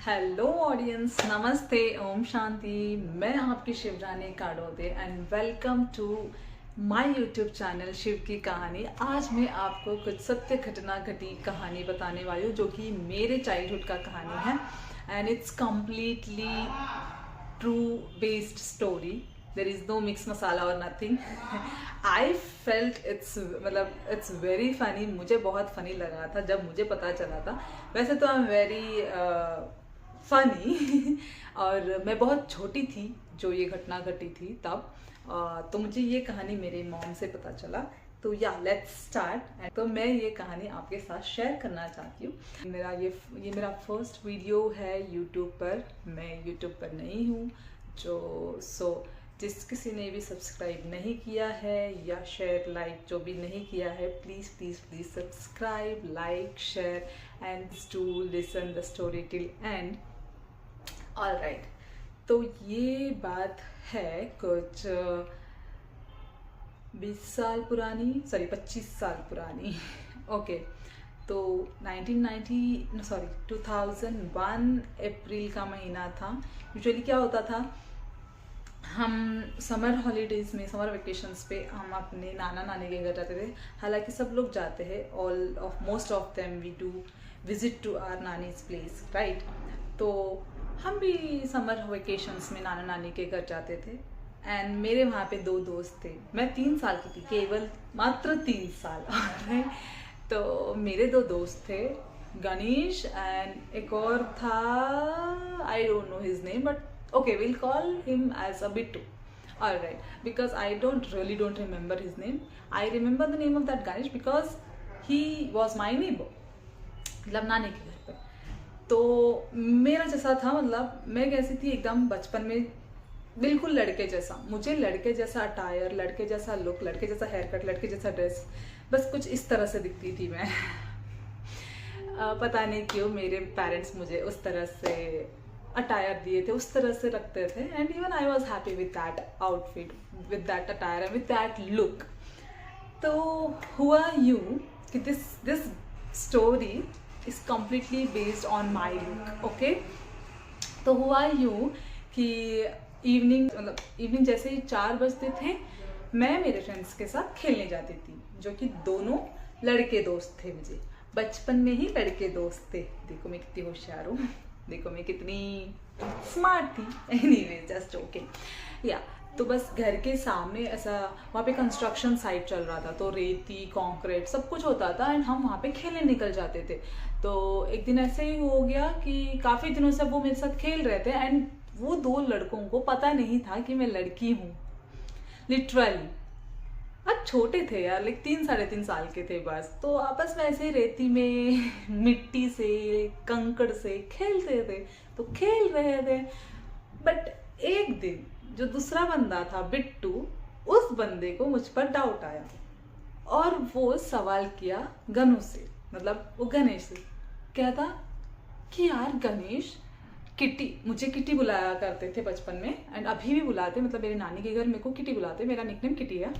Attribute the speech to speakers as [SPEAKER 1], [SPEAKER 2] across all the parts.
[SPEAKER 1] Hello audience, नमस्ते, ओम शांति। मैं आपकी Shivrani Kadode and welcome to my YouTube channel Shiv की कहानी। आज मैं आपको कुछ सत्य घटना घटी कहानी बताने वाली हूँ जो कि मेरे चाइल्डहुड का कहानी है and it's completely true based story. There is no mix masala और nothing. I felt it's very funny. मुझे बहुत फनी लगा था जब मुझे पता चला था। वैसे तो आई एम वेरी फनी और मैं बहुत छोटी थी जो ये घटना घटी थी तब। तो मुझे ये कहानी मेरे मॉम से पता चला। तो या लेट्स स्टार्ट। तो मैं ये कहानी आपके साथ शेयर करना चाहती हूँ। ये मेरा फर्स्ट वीडियो है यूट्यूब पर। मैं यूट्यूब पर नहीं हूँ जिस किसी ने भी सब्सक्राइब नहीं किया है या शेयर लाइक जो भी नहीं किया है, please please please subscribe, like, share and to listen the story till end. All right, तो ये बात है कुछ 25 साल पुरानी। ओके, तो 2001 अप्रैल का महीना था। यूजुअली क्या होता था, हम समर हॉलीडेज़ में, समर वेकेशंस पे हम अपने नाना नानी के घर जाते थे। हालांकि सब लोग जाते हैं, most of them we do visit to our nani's place, right. तो हम भी समर वेकेशंस में नाना नानी के घर जाते थे एंड मेरे वहाँ पे 2 दोस्त थे। मैं 3 साल की थी, केवल मात्र 3 साल। तो मेरे 2 दोस्त थे, गणेश एंड एक और था, आई don't know his name but okay, we'll call him as a Bittu. All right, because I don't remember his name. I remember the name of that Ganesh because he was my neighbor, मतलब नानी के घर पे। तो मेरा जैसा था, मतलब मैं कैसी थी एकदम बचपन में, बिल्कुल लड़के जैसा। मुझे लड़के जैसा अटायर, लड़के जैसा लुक, लड़के जैसा हेयर कट, लड़के जैसा ड्रेस, बस कुछ इस तरह से दिखती थी मैं। पता नहीं क्यों मेरे पेरेंट्स मुझे उस तरह से अटायर दिए थे, उस तरह से रखते थे and even I was happy with that outfit, with that attire and with that look. तो हुआ यूँ कि this story is completely based on my look. Okay, तो हुआ यूँ कि इवनिंग जैसे ही 4 बजते थे, मैं मेरे फ्रेंड्स के साथ खेलने जाती थी, जो कि दोनों लड़के दोस्त थे। मुझे बचपन में ही लड़के दोस्त थे। देखो मैं कितनी होशियार हूँ, देखो मैं कितनी स्मार्ट थी। Anyway, just joking. या तो बस घर के सामने ऐसा वहाँ पे कंस्ट्रक्शन साइट चल रहा था, तो रेती, कंक्रीट सब कुछ होता था एंड हम वहाँ पे खेलने निकल जाते थे। तो एक दिन ऐसे ही हो गया कि काफ़ी दिनों से वो मेरे साथ खेल रहे थे एंड वो 2 लड़कों को पता नहीं था कि मैं लड़की हूँ, लिटरली। अब छोटे थे यार, 3-3.5 साल के थे बस। तो आपस में ऐसे रेती में, मिट्टी से, कंकड़ से खेलते थे, तो खेल रहे थे। बट एक दिन जो दूसरा बंदा था, बिट्टू, उस बंदे को मुझ पर डाउट आया और वो सवाल किया गनु से, मतलब वो गणेश से। कहता कि यार गणेश, किटी, मुझे किटी बुलाया करते थे बचपन में एंड अभी भी बुलाते, मतलब मेरे नानी के घर मेरे को किटी बुलाते, मेरा निकनेम किटी है।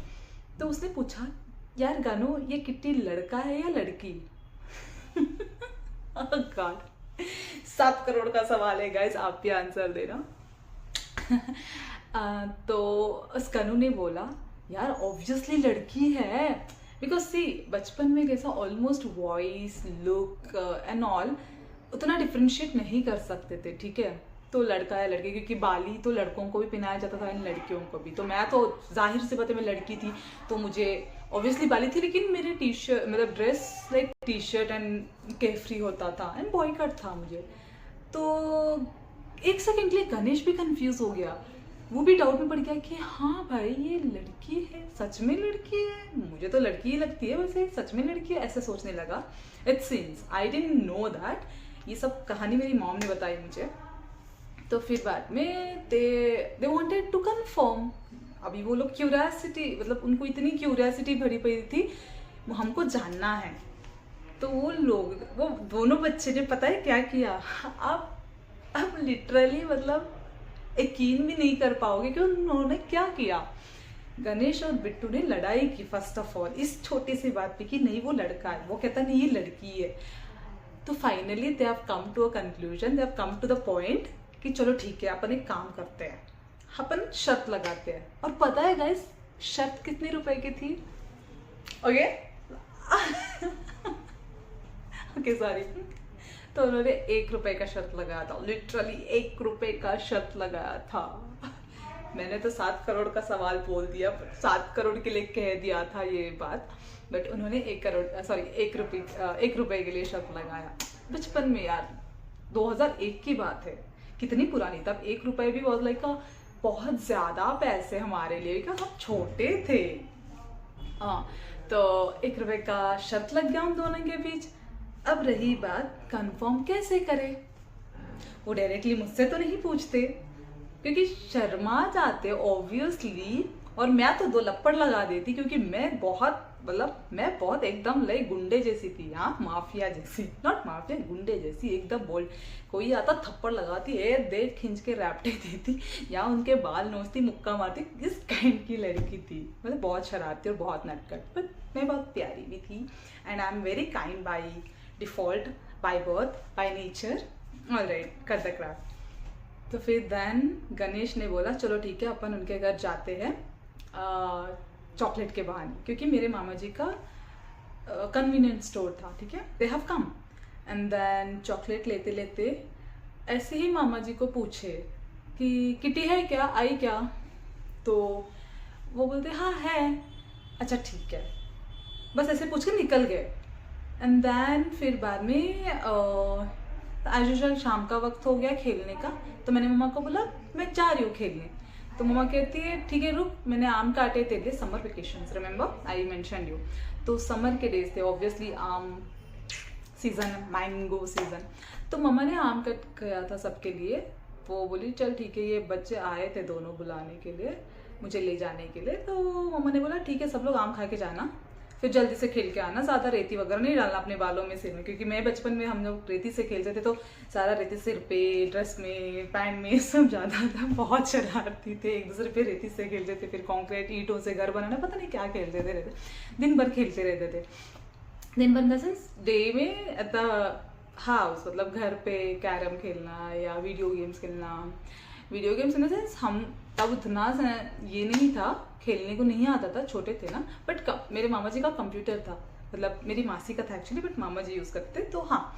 [SPEAKER 1] तो उसने पूछा, यार गानो, ये किट्टी लड़का है या लड़की? गॉड, 7 करोड़ का सवाल है गाइस, आप भी आंसर देना। तो उस कनु ने बोला, यार ऑब्वियसली लड़की है, बिकॉज सी बचपन में कैसा almost voice, look and all उतना डिफ्रेंशिएट नहीं कर सकते थे, ठीक है। तो लड़का है लड़की, क्योंकि बाली तो लड़कों को भी पहनाया जाता था इन लड़कियों को भी। तो मैं तो जाहिर सी बात है, मैं लड़की थी तो मुझे ऑब्वियसली बाली थी, लेकिन मेरे टी-शर्ट, मतलब ड्रेस लाइक टी-शर्ट एंड केफ्री होता था एंड बॉय कट था मुझे। तो एक सेकंड के लिए गणेश भी कंफ्यूज हो गया, वो भी डाउट में पड़ गया कि हाँ भाई ये लड़की है, सच में लड़की है, मुझे तो लड़की ही लगती है, वैसे सच में लड़की है, ऐसे सोचने लगा। It scenes I didn't know that. ये सब कहानी मेरी मॉम ने बताई मुझे। तो फिर बाद में दे वांटेड टू कंफर्म। अभी वो लोग क्यूरियोसिटी, मतलब उनको इतनी क्यूरियोसिटी भरी पड़ी थी, वो हमको जानना है। तो वो दोनों बच्चे ने पता है क्या किया, अब लिटरली मतलब यकीन भी नहीं कर पाओगे कि उन्होंने क्या किया। गणेश और बिट्टू ने लड़ाई की फर्स्ट ऑफ ऑल इस छोटी सी बात पे कि नहीं वो लड़का है, वो कहता नहीं ये लड़की है। तो finally they have come to a conclusion, they have come to the point कि चलो ठीक है अपन एक काम करते हैं, अपन शर्त लगाते हैं। और पता है गाइस शर्त कितने रुपए की थी? Okay okay sorry. तो उन्होंने 1 रुपए का शर्त लगाया था, लिटरली 1 रुपए का शर्त लगाया था। मैंने तो 7 करोड़ का सवाल बोल दिया, 7 करोड़ के लिए कह दिया था ये बात, बट उन्होंने 1 रुपए के लिए शर्त लगाया। बचपन में यार, 2001 की बात है, कितनी पुरानी, तब 1 रुपए भी वॉज लाइक बहुत ज्यादा पैसे हमारे लिए, बिकॉज हम छोटे थे। तो 1 रुपए का शर्त लग गया हम दोनों के बीच। अब रही बात कंफर्म कैसे करें, वो डायरेक्टली मुझसे तो नहीं पूछते क्योंकि शर्मा जाते ऑब्वियसली, और मैं तो 2 लप्पड़ लगा देती क्योंकि मैं बहुत एकदम लाइक गुंडे जैसी थी। हाँ, माफिया जैसी, नॉट माफिया, गुंडे जैसी एकदम बोल्ड। कोई आता थप्पड़ लगाती, देख खींच के रैपटे देती या उनके बाल नोचती, मुक्का मारती, इस काइंड की लड़की थी। मतलब बहुत शरारती और बहुत नटखट, बट मैं बहुत प्यारी भी थी। And I am very kind by default, by birth, by nature. Alright, cut the crap. तो फिर देन गणेश ने बोला चलो ठीक है अपन उनके घर जाते हैं चॉकलेट के बहाने, क्योंकि मेरे मामा जी का कन्वीनियंस स्टोर था। ठीक है, they have come and then chocolate लेते लेते ऐसे ही मामा जी को पूछे कि किटी है क्या, आई क्या? तो वो बोलते हाँ है। अच्छा ठीक है, बस ऐसे पूछ के निकल गए। एंड देन फिर बाद में एज यूजुअल शाम का वक्त हो गया खेलने का, तो मैंने मम्मा को बोला मैं जा रही हूँ खेलने। तो मम्मा कहती है ठीक है रुक, मैंने आम काटे थे, summer vacations, remember I mention you. तो समर के डेज थे, ऑब्वियसली आम सीजन, मैंगो सीजन। तो मम्मा ने आम कट किया था सबके लिए। वो बोली चल ठीक है, ये बच्चे आए थे दोनों बुलाने के लिए, मुझे ले जाने के लिए। तो मम्मा ने बोला ठीक है सब लोग आम खा के जाना, फिर जल्दी से खेल के आना, ज़्यादा रेती वगैरह नहीं डालना अपने बालों में, सिर में, क्योंकि मैं बचपन में हम लोग रेती से खेलते थे तो सारा रेती सिर पे, ड्रेस में, पैंट में सब ज़्यादा था। बहुत शरारती थे, एक दूसरे पे रेती से खेलते थे, फिर कॉन्क्रीट ईंटों से घर बनाना, पता नहीं क्या खेलते थे, दिन भर खेलते रहते थे। दिन भर इन द सेंस डे में एट द हाउस, मतलब घर पे कैरम खेलना या वीडियो गेम्स खेलना। Video games in the sense हम तब उतना ये नहीं था, खेलने को नहीं आता था, छोटे थे ना, बट मेरे मामा जी का कंप्यूटर था, मतलब मेरी मासी का था एक्चुअली, बट मामा जी यूज़ करते। तो हाँ,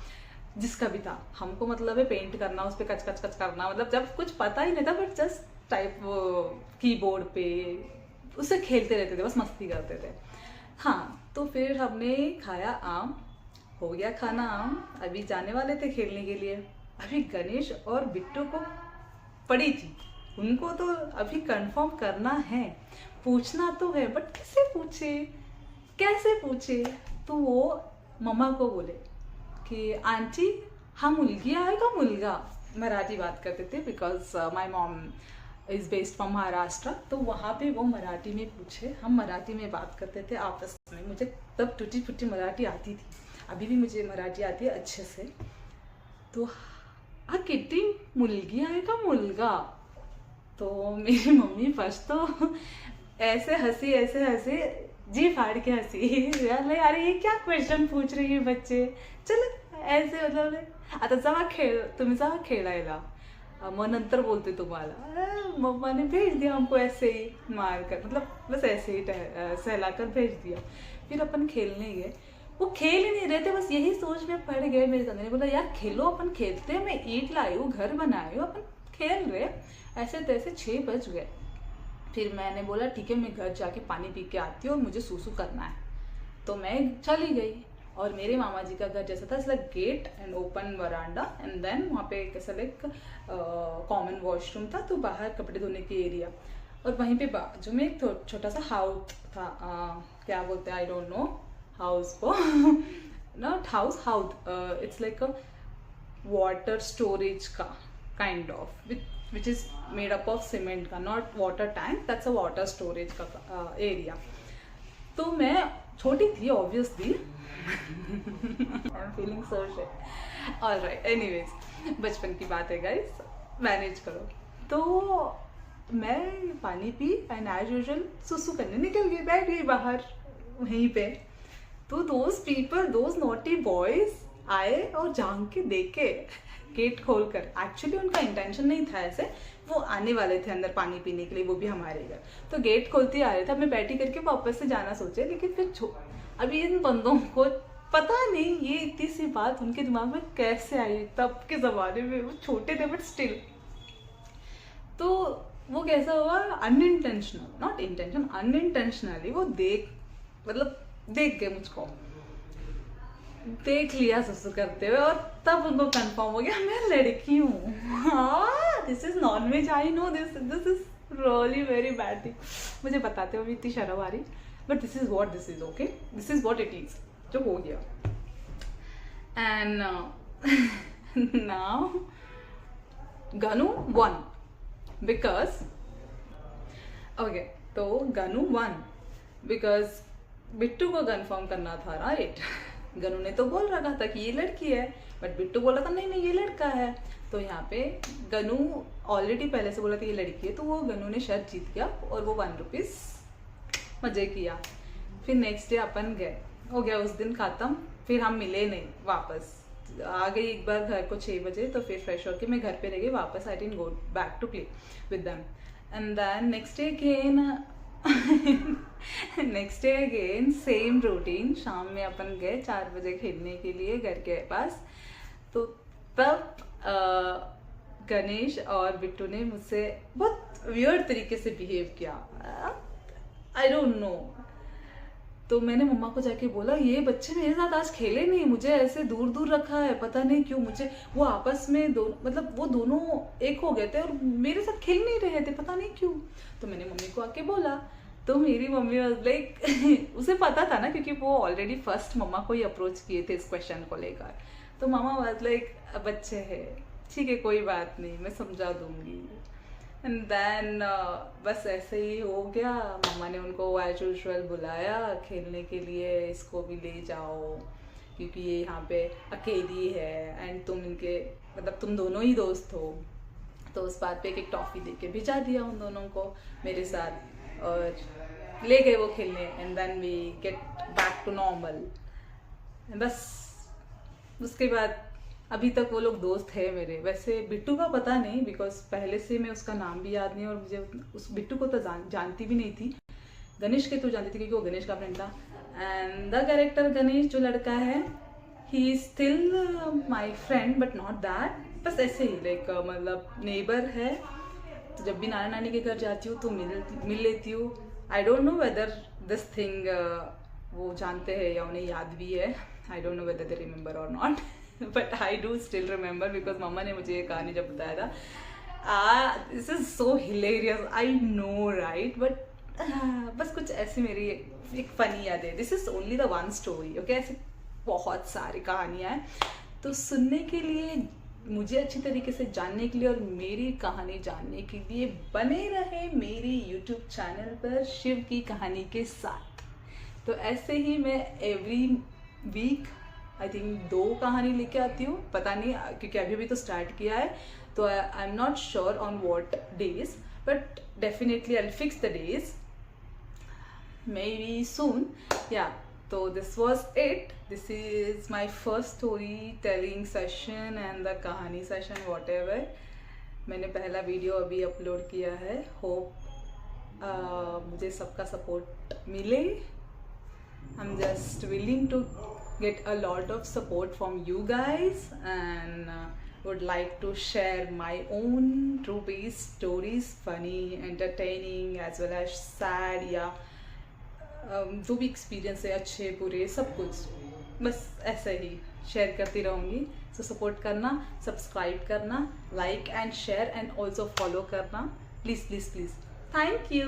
[SPEAKER 1] जिसका भी था, हमको मतलब है पेंट करना, उस पर कच कच कच करना, मतलब जब कुछ पता ही नहीं था, बट जस्ट टाइप वो कीबोर्ड पे उससे खेलते रहते थे, बस मस्ती करते थे। हाँ, तो फिर हमने खाया आम, हो गया खाना आम, अभी जाने वाले थे खेलने के लिए। अभी गणेश और बिट्टू को पड़ी थी, उनको तो अभी कंफर्म करना है, पूछना तो है, बट किससे पूछे, कैसे पूछे? तो वो मम्मा को बोले कि आंटी हा मुलगी आहे का मुलगा? मराठी बात करते थे because my mom is based from Maharashtra. तो वहाँ पे वो मराठी में पूछे, हम मराठी में बात करते थे आपस में। मुझे तब टूटी फूटी मराठी आती थी, अभी भी मुझे मराठी आती है अच्छे से। तो हा किती मुलगी आहे का मुलगा? तो मेरी मम्मी फर्स्ट तो ऐसे हंसी जी फाड़ के हंसी, यार ये क्या क्वेश्चन पूछ रही है बच्चे, चलो ऐसे मतलब आता जावा खेळ, तुम्ही जावा खेळायला, मग नंतर बोलते तुम्हाला। मम्मा ने भेज दिया हमको ऐसे ही मार कर, मतलब बस ऐसे ही सहलाकर भेज दिया। फिर अपन खेलने गए, वो खेल ही नहीं रहे थे, बस यही सोच में पड़ गए। मेरे दादा ने बोला यार खेलो, अपन खेलते हैं, मैं ईंट लाई हूँ, घर बनाई हूँ, अपन खेल रहे। ऐसे तैसे 6 बज गए। फिर मैंने बोला ठीक है मैं घर जाके पानी पी के आती हूँ और मुझे सूसू करना है। तो मैं चली गई, और मेरे मामा जी का घर जैसा था, like gate and open veranda, and then वहाँ पे कैसा लाइक कॉमन वॉशरूम था, तो बाहर कपड़े धोने की एरिया, और वहीं पे बाजू में एक छोटा सा हाउस था, क्या बोलते हैं आई डोंट नो हाउस को, not house, it's like a water storage का kind of, which is made up of cement का, not water tank, that's a water storage का एरिया। तो मैं छोटी थी obviously, I'm feeling so shit. All right, anyways, बचपन की बात है गाइस, मैनेज करो। तो मैं पानी पी एंड एज यूजुअल सुसु करने निकल गई, बैठ गई बाहर वहीं पे। तो those people, those naughty boys आए और झांक के देखे गेट खोलकर। एक्चुअली उनका इंटेंशन नहीं था ऐसे, वो आने वाले थे अंदर पानी पीने के लिए, वो भी हमारे घर। तो गेट खोलते आ रहे थे, मैं बैठी करके वापस से जाना सोचे, लेकिन फिर अभी इन बंदों को पता नहीं ये इतनी सी बात उनके दिमाग में कैसे आई, तब के ज़माने में वो छोटे थे बट स्टिल। तो वो कैसा हुआ, अनइंटेंशनल, नॉट इंटेंशन, अनइंटेंशनली वो देख गए मुझको, देख लिया सुसु करते हुए, और तब उनको कंफर्म हो गया मैं लड़की हूँ। हाँ, this is non veg, I know this is really very bad thing. मुझे बताते हुए इतनी शर्म आ रही, but this is what this is, okay, this is what it is, जो हो गया। एंड नाउ गनु वन, बिकॉज ओके, तो गनु वन बिकॉज बिट्टू को कंफर्म करना था, राइट। गनु ने तो बोल रखा था कि ये लड़की है, बट बिट्टू बोला था नहीं नहीं ये लड़का है। तो यहाँ पे गनु ऑलरेडी पहले से बोला था ये लड़की है, तो वो गनु ने शर्त जीत गया और वो 1 रुपीज़ मजे किया। फिर नेक्स्ट डे अपन गए, हो गया उस दिन खत्म। फिर हम मिले नहीं, वापस आ गई एक बार घर को 6 बजे, तो फिर फ्रेश होके मैं घर पे रह गई वापस। I didn't go back to play with them. And then next day again same routine, शाम में अपन गए 4 बजे खेलने के लिए घर के पास। तो तब गणेश और बिट्टू ने मुझसे बहुत वियर्ड तरीके से बिहेव किया, आई डोंट नो। तो मैंने मम्मा को जाके बोला ये बच्चे मेरे साथ आज खेले नहीं, मुझे ऐसे दूर दूर रखा है, पता नहीं क्यों। मुझे वो आपस में वो दोनों एक हो गए थे और मेरे साथ खेल नहीं रहे थे, पता नहीं क्यों। तो मैंने मम्मी को आके बोला, तो मेरी मम्मी वाज लाइक उसे पता था ना, क्योंकि वो ऑलरेडी फर्स्ट मम्मा को ही अप्रोच किए थे इस क्वेश्चन को लेकर। तो मामा वाज लाइक बच्चे है, ठीक है कोई बात नहीं, मैं समझा दूंगी। एंड देन बस ऐसे ही हो गया। मम्मा ने उनको एज यूजुअल बुलाया खेलने के लिए, इसको भी ले जाओ क्योंकि ये यहाँ पे अकेली है एंड तुम दोनों ही दोस्त हो। तो उस बात पे एक टॉफ़ी दे के भिजा दिया उन दोनों को मेरे साथ, और ले गए वो खेलने। And then we get back to normal. बस उसके बाद अभी तक वो लोग दोस्त है मेरे। वैसे बिट्टू का पता नहीं, बिकॉज पहले से मैं उसका नाम भी याद नहीं और मुझे उस बिट्टू को तो जानती भी नहीं थी। गणेश के तो जानती थी क्योंकि वो गणेश का फ्रेंड था। एंड द कैरेक्टर गणेश जो लड़का है, he is still my friend but not that, बस ऐसे ही लाइक मतलब नेबर है। तो जब भी नाना नानी के घर जाती हूँ तो मिल लेती हूँ। I don't know whether this thing वो जानते हैं या उन्हें याद भी है, I don't know whether they remember और not, but I do still remember because मम्मा ने मुझे ये कहानी जब बताया था। This is so hilarious, I know right, but बस कुछ ऐसी मेरी एक फनी याद है। This is only the one story, okay. ऐसे बहुत सारी कहानियाँ हैं, तो सुनने के लिए, मुझे अच्छी तरीके से जानने के लिए और मेरी कहानी जानने के लिए बने रहे मेरी यूट्यूब चैनल पर शिव की कहानी के साथ। तो ऐसे ही मैं एवरी वीक आई थिंक 2 कहानी लेके आती हूँ, पता नहीं क्योंकि अभी तो स्टार्ट किया है, तो I am not sure on what days, but definitely I will fix the days maybe soon. Yeah, so this was it. This is my first storytelling session and the कहानी session whatever. मैंने पहला video अभी upload किया है। Hope मुझे सबका support मिले। I'm just willing to get a lot of support from you guys and would like to share my own true-based stories, funny, entertaining as well as sad या जो भी experience है, अच्छे बुरे सब कुछ, बस ऐसे ही शेयर करती रहूँगी। सो सपोर्ट करना, सब्सक्राइब करना, like and share and also follow करना, please please please. Thank you.